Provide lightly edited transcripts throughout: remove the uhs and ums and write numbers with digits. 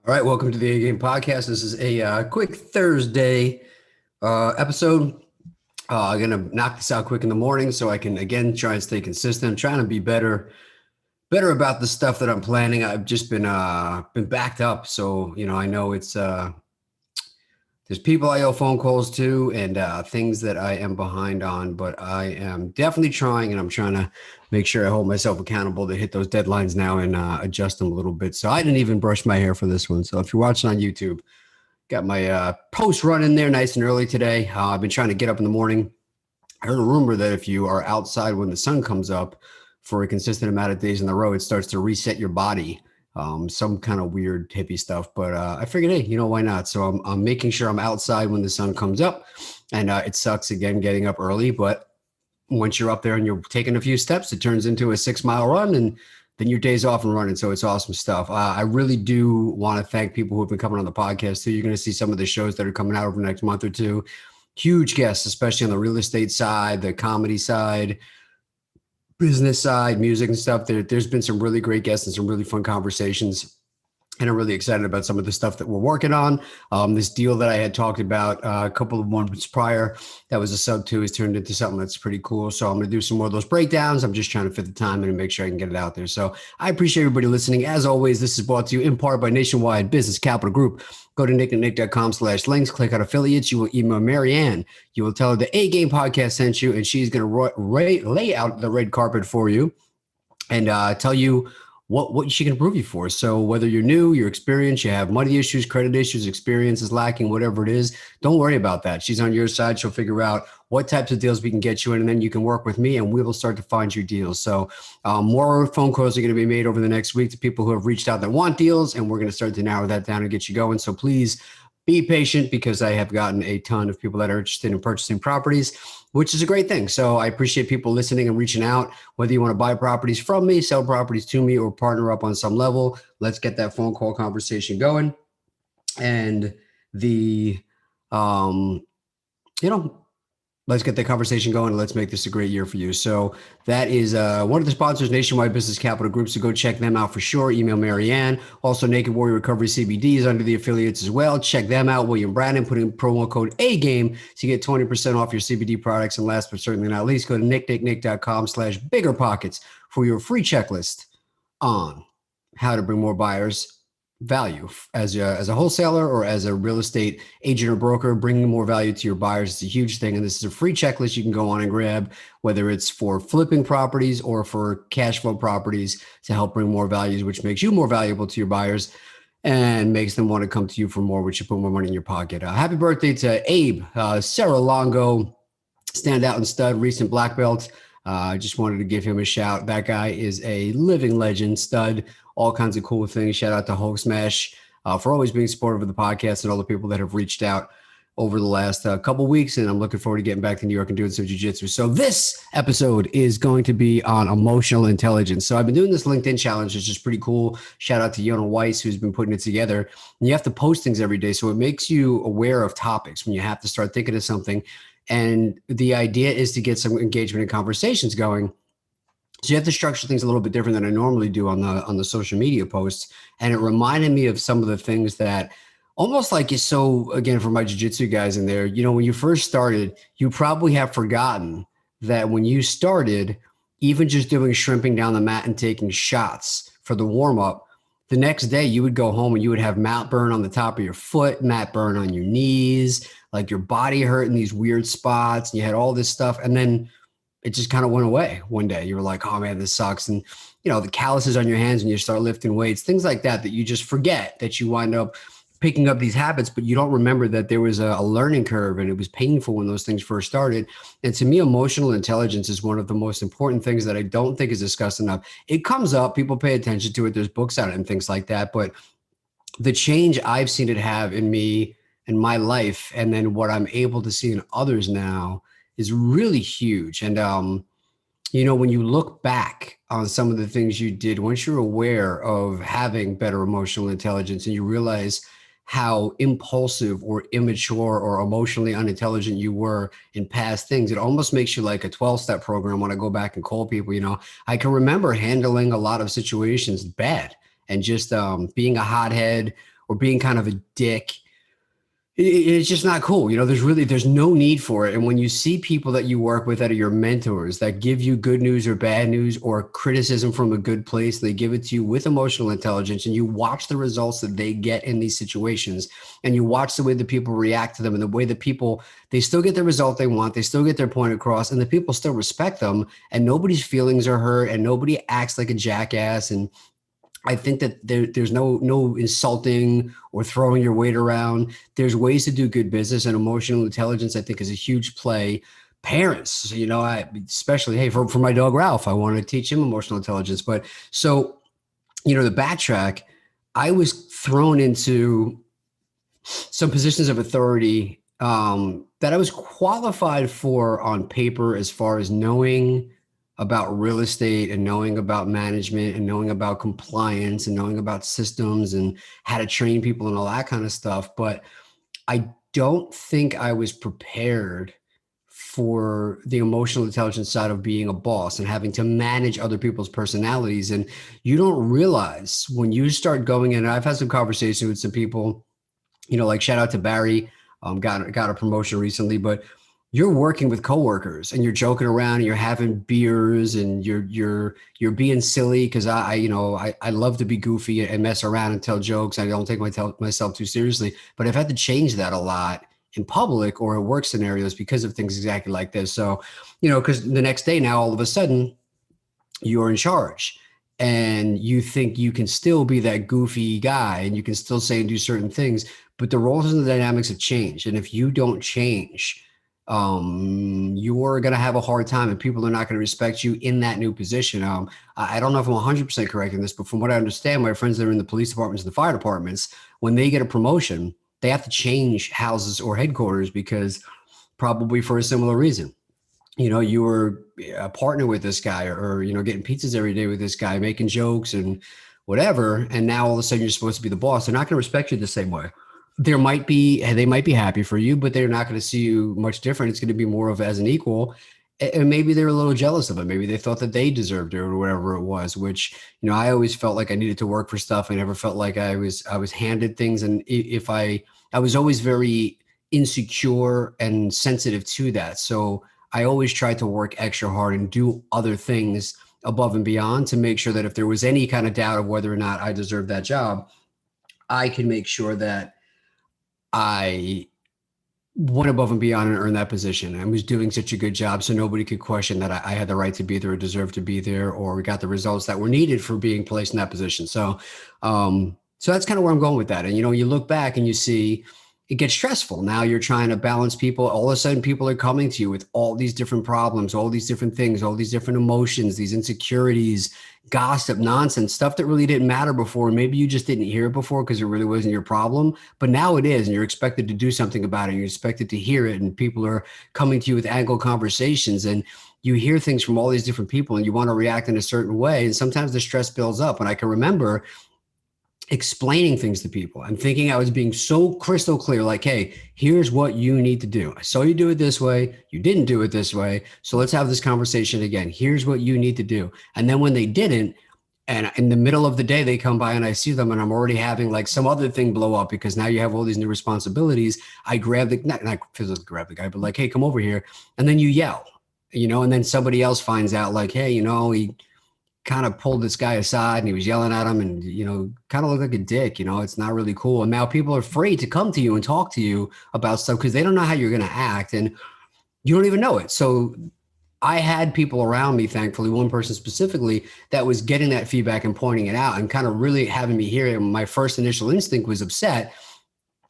All right, welcome to the A Game Podcast. This is a quick Thursday episode. I'm gonna knock this out quick in the morning so I can again try and stay consistent. I'm trying to be better about the stuff that I'm planning. I've just been backed up, so I know it's there's people I owe phone calls to and things that I am behind on, but I am definitely trying, and I'm trying to make sure I hold myself accountable to hit those deadlines now and adjust them a little bit. So I didn't even brush my hair for this one. So if you're watching on YouTube, got my post running there nice and early today. I've been trying to get up in the morning. I heard a rumor that if you are outside when the sun comes up for a consistent amount of days in a row, it starts to reset your body. Some kind of weird hippie stuff, but I figured, hey, why not? So I'm making sure I'm outside when the sun comes up, and it sucks again getting up early, but once you're up there and you're taking a few steps, it turns into a 6 mile run, and then your day's off and running. So it's awesome stuff. I really do want to thank people who have been coming on the podcast too. You're going to see some of the shows that are coming out over the next month or two. Huge guests, especially on the real estate side, the comedy side, business side, music and stuff. There's been some really great guests and some really fun conversations. And I'm really excited about some of the stuff that we're working on. This deal that I had talked about a couple of months prior, that was a sub two, has turned into something that's pretty cool. So I'm going to do some more of those breakdowns. I'm just trying to fit the time in and make sure I can get it out there. So I appreciate everybody listening. As always, this is brought to you in part by Nationwide Business Capital Group. Go to nickandnick.com/links, click on affiliates. You will email Marianne. You will tell her the A Game podcast sent you, and she's going to lay out the red carpet for you and tell you what she can approve you for. So whether you're new, you're experienced, you have money issues, credit issues, experience is lacking, whatever it is, don't worry about that. She's on your side. She'll figure out what types of deals we can get you in, and then you can work with me and we will start to find you deals. So more phone calls are going to be made over the next week to people who have reached out that want deals, and we're going to start to narrow that down and get you going. So please be patient, because I have gotten a ton of people that are interested in purchasing properties, which is a great thing. So I appreciate people listening and reaching out, whether you want to buy properties from me, sell properties to me, or partner up on some level. Let's get that phone call conversation going. And the, um, you know, let's get the conversation going, and let's make this a great year for you. So that is one of the sponsors, Nationwide Business Capital Group. So go check them out for sure. Email Marianne. Also, Naked Warrior Recovery CBD is under the affiliates as well. Check them out. William Brandon, put in promo code AGAME to get 20% off your CBD products. And last but certainly not least, go to nicknicknick.com/biggerpockets for your free checklist on how to bring more buyers value as a wholesaler or as a real estate agent or broker. Bringing more value to your buyers is a huge thing, and this is a free checklist you can go on and grab, whether it's for flipping properties or for cash flow properties, to help bring more values, which makes you more valuable to your buyers and makes them want to come to you for more, which you put more money in your pocket. Happy birthday to Abe Sarah Longo, standout and stud, recent black belt. I just wanted to give him a shout. That guy is a living legend, stud, all kinds of cool things. Shout out to Hulk Smash for always being supportive of the podcast and all the people that have reached out over the last couple weeks. And I'm looking forward to getting back to New York and doing some jiu-jitsu. So this episode is going to be on emotional intelligence. So I've been doing this LinkedIn challenge, which is pretty cool. Shout out to Yona Weiss, who's been putting it together. And you have to post things every day, so it makes you aware of topics when you have to start thinking of something. And the idea is to get some engagement and conversations going. So you have to structure things a little bit different than I normally do on the social media posts. And it reminded me of some of the things that almost like is so, again, for my jiu-jitsu guys in there, when you first started, you probably have forgotten that when you started, even just doing shrimping down the mat and taking shots for the warm-up, the next day you would go home and you would have mat burn on the top of your foot, mat burn on your knees, like your body hurt in these weird spots. And you had all this stuff. And then it just kind of went away one day. You were like, oh man, this sucks. And the calluses on your hands when you start lifting weights, things like that you just forget, that you wind up picking up these habits, but you don't remember that there was a learning curve and it was painful when those things first started. And to me, emotional intelligence is one of the most important things that I don't think is discussed enough. It comes up, people pay attention to it. There's books on it and things like that. But the change I've seen it have in me and my life, and then what I'm able to see in others now, is really huge. And, when you look back on some of the things you did, once you're aware of having better emotional intelligence and you realize how impulsive or immature or emotionally unintelligent you were in past things, it almost makes you like a 12-step program. When I go back and call people, I can remember handling a lot of situations bad and just being a hothead or being kind of a dick, it's just not cool. There's no need for it. And when you see people that you work with that are your mentors that give you good news or bad news or criticism from a good place, they give it to you with emotional intelligence, and you watch the results that they get in these situations, and you watch the way the people react to them, and the way the people, they still get the result they want, they still get their point across, and the people still respect them, and nobody's feelings are hurt, and nobody acts like a jackass. And I think that there's no insulting or throwing your weight around. There's ways to do good business, and emotional intelligence, I think, is a huge play. Parents, I especially, hey, for my dog Ralph, I want to teach him emotional intelligence. But so, the backtrack, I was thrown into some positions of authority that I was qualified for on paper, as far as knowing about real estate and knowing about management and knowing about compliance and knowing about systems and how to train people and all that kind of stuff. But I don't think I was prepared for the emotional intelligence side of being a boss and having to manage other people's personalities. And you don't realize when you start going in, I've had some conversation with some people, like shout out to Barry, got a promotion recently, but you're working with coworkers and you're joking around and you're having beers and you're being silly. Cause I love to be goofy and mess around and tell jokes. I don't take myself too seriously, but I've had to change that a lot in public or in work scenarios because of things exactly like this. So, cause the next day now, all of a sudden you're in charge and you think you can still be that goofy guy and you can still say and do certain things, but the roles and the dynamics have changed. And if you don't change, you're going to have a hard time and people are not going to respect you in that new position. I don't know if I'm 100% correct in this, but from what I understand, my friends that are in the police departments and the fire departments, when they get a promotion, they have to change houses or headquarters because probably for a similar reason. You were a partner with this guy or getting pizzas every day with this guy, making jokes and whatever. And now all of a sudden you're supposed to be the boss. They're not going to respect you the same way. They might be happy for you, but they're not going to see you much different. It's going to be more of as an equal. And maybe they're a little jealous of it. Maybe they thought that they deserved it or whatever it was, which, I always felt like I needed to work for stuff. I never felt like I was handed things. And if I was always very insecure and sensitive to that. So I always tried to work extra hard and do other things above and beyond to make sure that if there was any kind of doubt of whether or not I deserved that job, I can make sure that I went above and beyond and earned that position. I was doing such a good job so nobody could question that I had the right to be there or deserved to be there, or we got the results that were needed for being placed in that position. So, so that's kind of where I'm going with that. And, you look back and you see it gets stressful. Now you're trying to balance people. All of a sudden people are coming to you with all these different problems, all these different things, all these different emotions, these insecurities, gossip, nonsense, stuff that really didn't matter before. Maybe you just didn't hear it before because it really wasn't your problem, but now it is. And you're expected to do something about it. You're expected to hear it. And people are coming to you with angled conversations, and you hear things from all these different people and you want to react in a certain way. And sometimes the stress builds up. And I can remember explaining things to people and thinking I was being so crystal clear, like, hey, here's what you need to do. I saw you do it this way. You didn't do it this way. So let's have this conversation again. Here's what you need to do. And then when they didn't, and in the middle of the day, they come by and I see them and I'm already having like some other thing blow up because now you have all these new responsibilities. I grab the, not physically grab the guy, but like, hey, come over here. And then you yell, and then somebody else finds out like, hey, he kind of pulled this guy aside and he was yelling at him and, kind of looked like a dick, it's not really cool. And now people are afraid to come to you and talk to you about stuff because they don't know how you're going to act and you don't even know it. So I had people around me, thankfully, one person specifically that was getting that feedback and pointing it out and kind of really having me hear it. My first initial instinct was upset.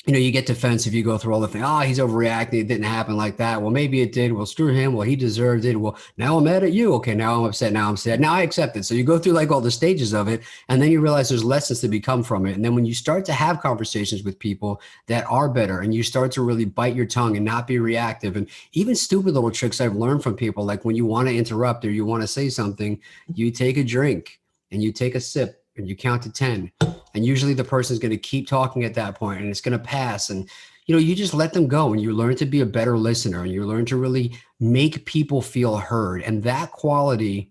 You get defensive, you go through all the things. Oh, he's overreacting. It didn't happen like that. Well, maybe it did. Well, screw him. Well, he deserved it. Well, now I'm mad at you. Okay, now I'm upset. Now I'm sad. Now I accept it. So you go through like all the stages of it, and then you realize there's lessons to become from it. And then when you start to have conversations with people that are better, and you start to really bite your tongue and not be reactive, and even stupid little tricks I've learned from people, like when you want to interrupt or you want to say something, you take a drink and you take a sip and you count to 10. And usually the person is going to keep talking at that point and it's going to pass. And, you just let them go and you learn to be a better listener and you learn to really make people feel heard. And that quality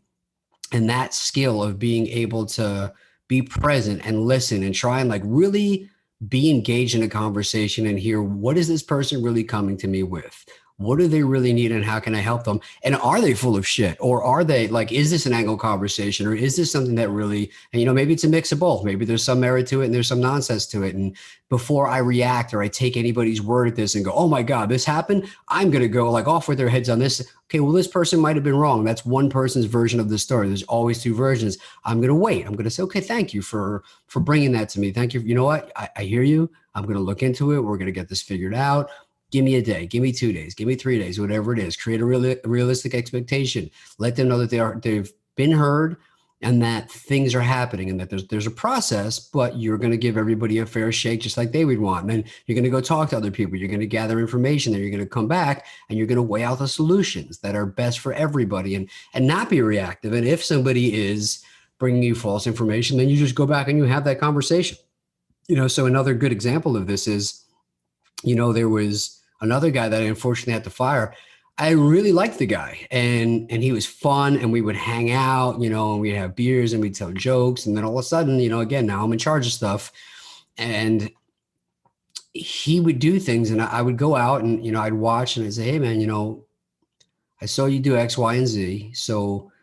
and that skill of being able to be present and listen and try and like really be engaged in a conversation and hear, what is this person really coming to me with? What do they really need and how can I help them? And are they full of shit? Or are they like, is this an angle conversation? Or is this something that really, and maybe it's a mix of both. Maybe there's some merit to it and there's some nonsense to it. And before I react or I take anybody's word at this and go, oh my God, this happened, I'm going to go like off with their heads on this. Okay, well, this person might have been wrong. That's one person's version of the story. There's always two versions. I'm going to wait. I'm going to say, okay, thank you for bringing that to me. Thank you. You know what? I hear you. I'm going to look into it. We're going to get this figured out. Give me a day, give me 2 days, give me 3 days, whatever it is. Create a realistic expectation. Let them know that they've been heard and that things are happening and that there's a process, but you're going to give everybody a fair shake just like they would want. And then you're going to go talk to other people. You're going to gather information. Then you're going to come back and you're going to weigh out the solutions that are best for everybody and not be reactive. And if somebody is bringing you false information, then you just go back and you have that conversation. So another good example of this is, there was another guy that I unfortunately had to fire. I really liked the guy and he was fun and we would hang out, and we'd have beers and we'd tell jokes. And then all of a sudden, again, now I'm in charge of stuff and he would do things and I would go out and, I'd watch and I'd say, hey man, I saw you do X, Y, and Z. So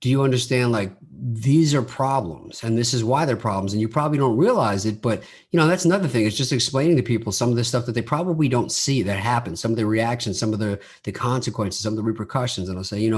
do you understand like these are problems and this is why they're problems and you probably don't realize it, but that's another thing. It's just explaining to people some of the stuff that they probably don't see that happens, some of the reactions, some of the consequences, some of the repercussions. And I'll say,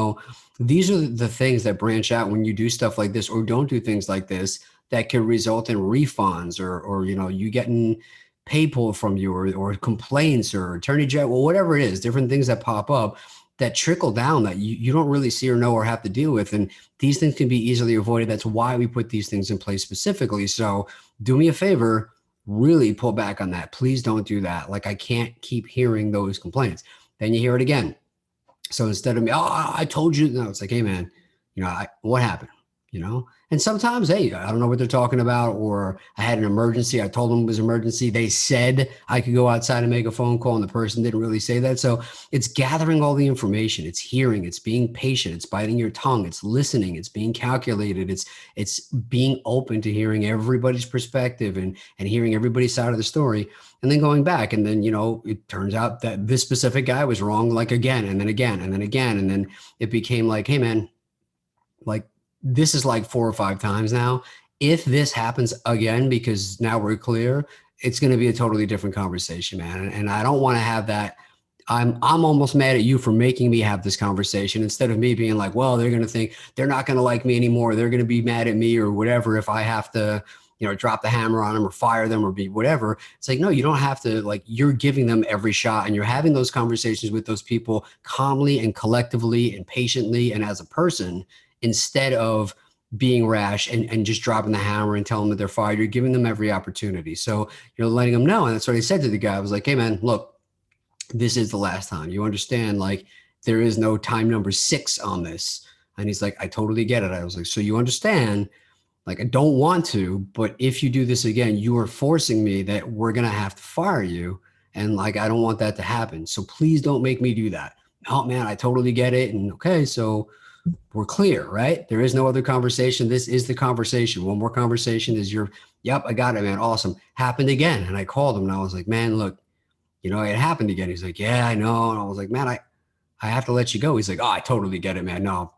these are the things that branch out when you do stuff like this or don't do things like this that can result in refunds or you getting pay pull from you or complaints or attorney general, whatever it is, different things that pop up that trickle down that you don't really see or know or have to deal with. And these things can be easily avoided. That's why we put these things in place specifically. So do me a favor, really pull back on that. Please don't do that. Like I can't keep hearing those complaints. Then you hear it again. So instead of me, oh, I told you, no, it's like, hey man, what happened? And sometimes, hey, I don't know what they're talking about, or I had an emergency. I told them it was an emergency. They said I could go outside and make a phone call and the person didn't really say that. So it's gathering all the information. It's hearing, it's being patient, it's biting your tongue, it's listening, it's being calculated. It's being open to hearing everybody's perspective and hearing everybody's side of the story and then going back. And then, it turns out that this specific guy was wrong, like again, and then again, and then again. And then it became like, hey man, like, this is like 4 or 5 times now. If this happens again, because now we're clear, it's going to be a totally different conversation, man. And I don't want to have that. I'm almost mad at you for making me have this conversation instead of me being like, well, they're going to think they're not going to like me anymore. They're going to be mad at me or whatever if I have to, drop the hammer on them or fire them or be whatever. It's like, no, you don't have to. Like, you're giving them every shot and you're having those conversations with those people calmly and collectively and patiently and as a person, instead of being rash and just dropping the hammer and telling them that they're fired. You're giving them every opportunity. So you're letting them know. And that's what I said to the guy. I was like, hey man, look, this is the last time. You understand, like, there is no time number 6 on this. And he's like, I totally get it. I was like, so you understand, like, I don't want to, but if you do this again, you are forcing me that we're going to have to fire you. And like, I don't want that to happen. So please don't make me do that. Oh man, I totally get it. And okay, so we're clear, right? There is no other conversation. This is the conversation. One more conversation is yep, I got it, man. Awesome. Happened again. And I called him and I was like, man, look, it happened again. He's like, yeah, I know. And I was like, man, I have to let you go. He's like, oh, I totally get it, man. No,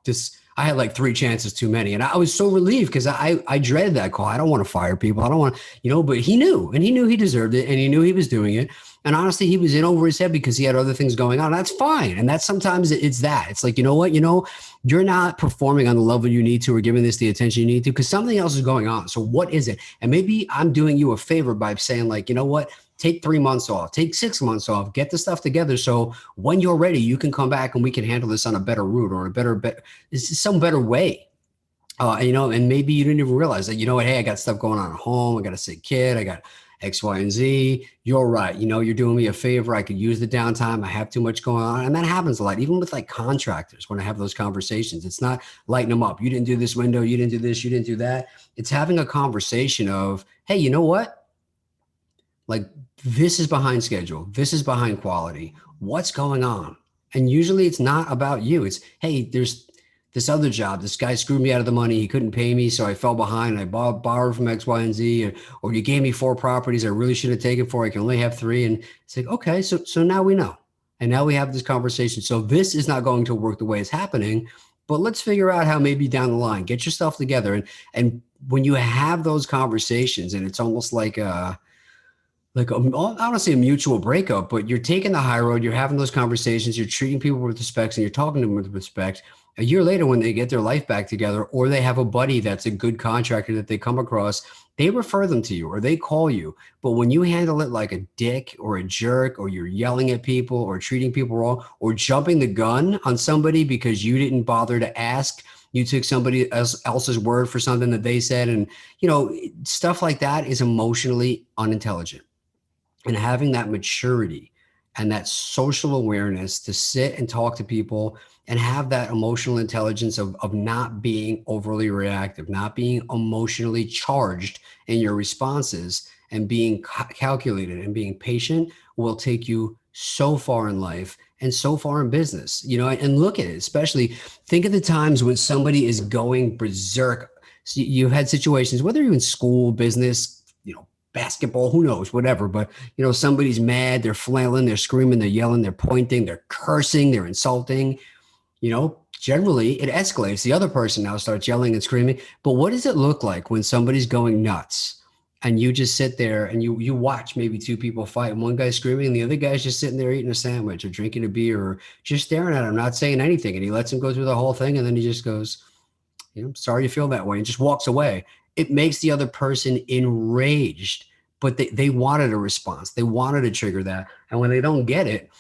I had like 3 chances too many. And I was so relieved because I dreaded that call. I don't want to fire people. I don't want to, but he knew he deserved it and he knew he was doing it. And honestly, he was in over his head because he had other things going on. That's fine. And that's sometimes it's that. It's like, you know what, you're not performing on the level you need to or giving this the attention you need to because something else is going on. So what is it? And maybe I'm doing you a favor by saying like, you know what, take 3 months off, take 6 months off, get the stuff together. So when you're ready, you can come back and we can handle this on a better route or some better way. And maybe you didn't even realize that, hey, I got stuff going on at home. I got a sick kid. I got X, Y, and Z. You're right. You're doing me a favor. I could use the downtime. I have too much going on. And that happens a lot, even with like contractors, when I have those conversations. It's not lighting them up. You didn't do this window. You didn't do this. You didn't do that. It's having a conversation of, hey, you know what? Like, this is behind schedule. This is behind quality. What's going on? And usually it's not about you. It's, hey, this other job, this guy screwed me out of the money. He couldn't pay me, so I fell behind. I borrowed from X, Y, and Z, or you gave me 4 properties I really should have taken 4. I can only have 3. And it's like, okay, so now we know, and now we have this conversation. So this is not going to work the way it's happening, but let's figure out how maybe down the line, get yourself together, and when you have those conversations, and it's almost like I don't want to say a mutual breakup, but you're taking the high road. You're having those conversations. You're treating people with respect, and you're talking to them with respect. A year later, when they get their life back together, or they have a buddy that's a good contractor that they come across, they refer them to you or they call you. But when you handle it like a dick or a jerk, or you're yelling at people or treating people wrong or jumping the gun on somebody because you didn't bother to ask, you took somebody else's word for something that they said, and stuff like that is emotionally unintelligent. And having that maturity and that social awareness to sit and talk to people and have that emotional intelligence of not being overly reactive, not being emotionally charged in your responses, and being calculated and being patient will take you so far in life and so far in business. And look at it, especially think of the times when somebody is going berserk. So you've had situations, whether you're in school, business, basketball, who knows, whatever. But, somebody's mad, they're flailing, they're screaming, they're yelling, they're pointing, they're cursing, they're insulting, generally it escalates. The other person now starts yelling and screaming. But what does it look like when somebody's going nuts and you just sit there and you watch maybe 2 people fight, and one guy's screaming and the other guy's just sitting there eating a sandwich or drinking a beer or just staring at him, not saying anything. And he lets him go through the whole thing. And then he just goes, sorry you feel that way, and just walks away. It makes the other person enraged, but they wanted a response. They wanted to trigger that. And when they don't get it,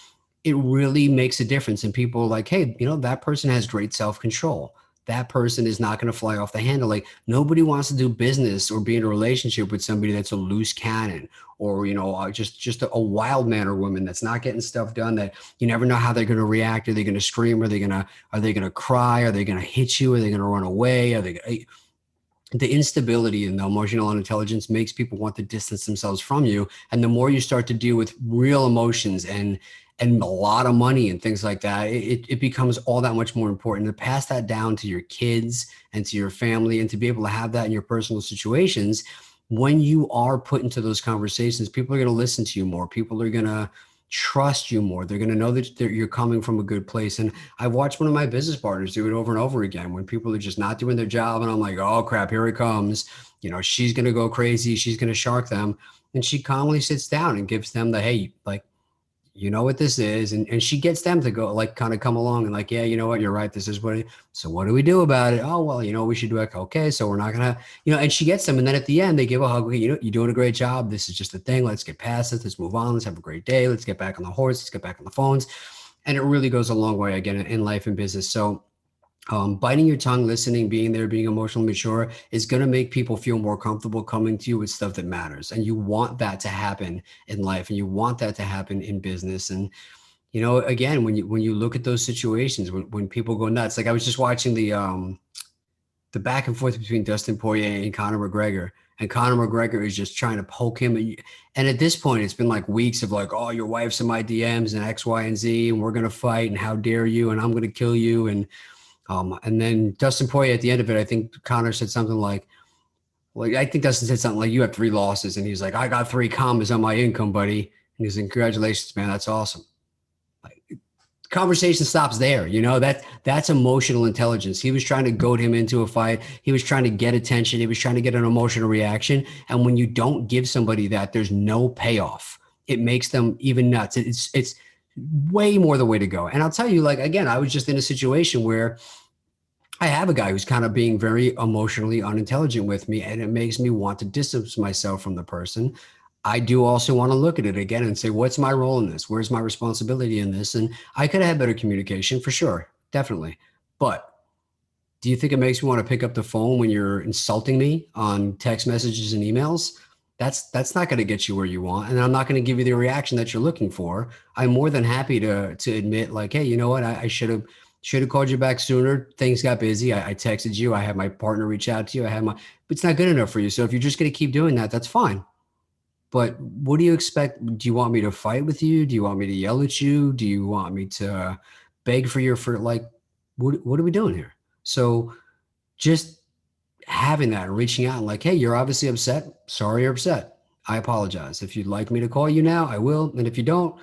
it really makes a difference. And people are like, hey, that person has great self-control. That person is not going to fly off the handle. Like, nobody wants to do business or be in a relationship with somebody that's a loose cannon, or, just a wild man or woman that's not getting stuff done, that you never know how they're going to react. Are they going to scream? Are they going to cry? Are they going to hit you? Are they going to run away? The instability and the emotional unintelligence makes people want to distance themselves from you. And the more you start to deal with real emotions and a lot of money and things like that, it becomes all that much more important to pass that down to your kids and to your family, and to be able to have that in your personal situations. When you are put into those conversations, people are going to listen to you more. People are going to trust you more. They're going to know that you're coming from a good place. And I've watched one of my business partners do it over and over again when people are just not doing their job. And I'm like, oh crap, here it comes. She's going to go crazy. She's going to shark them. And she calmly sits down and gives them the, hey, like, you know what this is. And she gets them to go, like, kind of come along and like, yeah, you know what, you're right. This is so what do we do about it? Oh, well, we should do it. Okay. So we're not going to, and she gets them. And then at the end, they give a hug. You're doing a great job. This is just a thing. Let's get past it. Let's move on. Let's have a great day. Let's get back on the horse. Let's get back on the phones. And it really goes a long way, again, in life and business. So biting your tongue, listening, being there, being emotionally mature is going to make people feel more comfortable coming to you with stuff that matters. And you want that to happen in life, and you want that to happen in business. And, again, when you look at those situations, when people go nuts, like I was just watching the back and forth between Dustin Poirier and Conor McGregor. And Conor McGregor is just trying to poke him. And at this point, it's been like weeks of like, oh, your wife's in my DMs and X, Y, and Z, and we're going to fight, and how dare you, and I'm going to kill you. And then Dustin Poirier, at the end of it, I think Conor said something like, I think Dustin said something like, you have 3 losses. And he's like, I got 3 commas on my income, buddy. And he's like, congratulations, man. That's awesome. Conversation stops there. That's emotional intelligence. He was trying to goad him into a fight. He was trying to get attention. He was trying to get an emotional reaction. And when you don't give somebody that, there's no payoff. It makes them even nuts. It's way more the way to go. And I'll tell you, like, again, I was just in a situation where I have a guy who's kind of being very emotionally unintelligent with me, and it makes me want to distance myself from the person. I do also want to look at it again and say, what's my role in this? Where's my responsibility in this? And I could have had better communication for sure, definitely. But do you think it makes me want to pick up the phone when you're insulting me on text messages and emails? That's not going to get you where you want. And I'm not going to give you the reaction that you're looking for. I'm more than happy to admit, like, hey, you know what? I should have called you back sooner. Things got busy. I texted you. I had my partner reach out to you. But it's not good enough for you. So if you're just going to keep doing that, that's fine. But what do you expect? Do you want me to fight with you? Do you want me to yell at you? Do you want me to beg for like, what are we doing here? So just having that and reaching out and like, hey, you're obviously upset. Sorry you're upset. I apologize. If you'd like me to call you now, I will. And if you don't,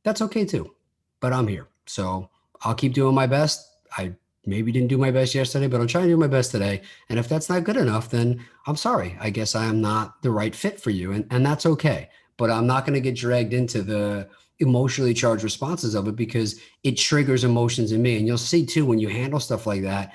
that's okay too. But I'm here. So I'll keep doing my best. I maybe didn't do my best yesterday, but I'll try to do my best today. And if that's not good enough, then I'm sorry. I guess I am not the right fit for you. And that's okay. But I'm not going to get dragged into the emotionally charged responses of it because it triggers emotions in me. And you'll see too, when you handle stuff like that,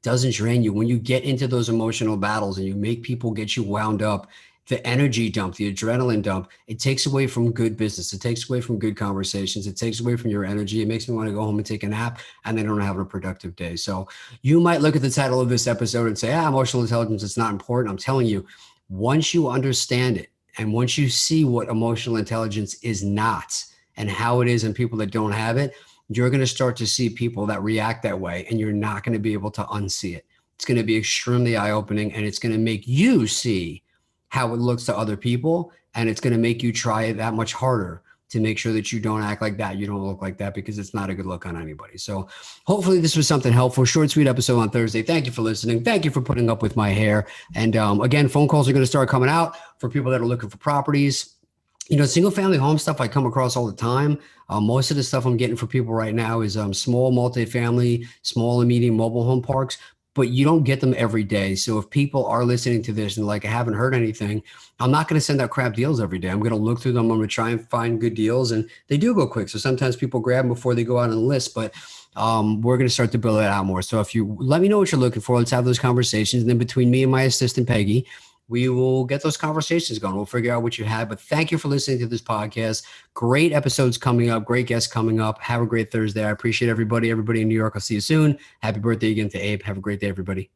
doesn't drain you. When you get into those emotional battles and you make people get you wound up, the energy dump, the adrenaline dump, it takes away from good business. It takes away from good conversations. It takes away from your energy. It makes me want to go home and take a nap and then don't have a productive day. So you might look at the title of this episode and say, emotional intelligence is not important. I'm telling you, once you understand it and once you see what emotional intelligence is not and how it is in people that don't have it, you're going to start to see people that react that way and you're not going to be able to unsee it. It's going to be extremely eye-opening and it's going to make you see how it looks to other people. And it's going to make you try it that much harder to make sure that you don't act like that. You don't look like that because it's not a good look on anybody. So hopefully this was something helpful. Short, sweet episode on Thursday. Thank you for listening. Thank you for putting up with my hair. And again, phone calls are going to start coming out for people that are looking for properties. Single family home stuff I come across all the time. Most of the stuff I'm getting for people right now is small multifamily, small and medium mobile home parks, but you don't get them every day. So if people are listening to this and like, I haven't heard anything, I'm not going to send out crap deals every day. I'm going to look through them. I'm going to try and find good deals and they do go quick. So sometimes people grab them before they go out on the list, but we're going to start to build it out more. So if you let me know what you're looking for, let's have those conversations. And then between me and my assistant, Peggy, we will get those conversations going. We'll figure out what you have. But thank you for listening to this podcast. Great episodes coming up. Great guests coming up. Have a great Thursday. I appreciate everybody. Everybody in New York, I'll see you soon. Happy birthday again to Abe. Have a great day, everybody.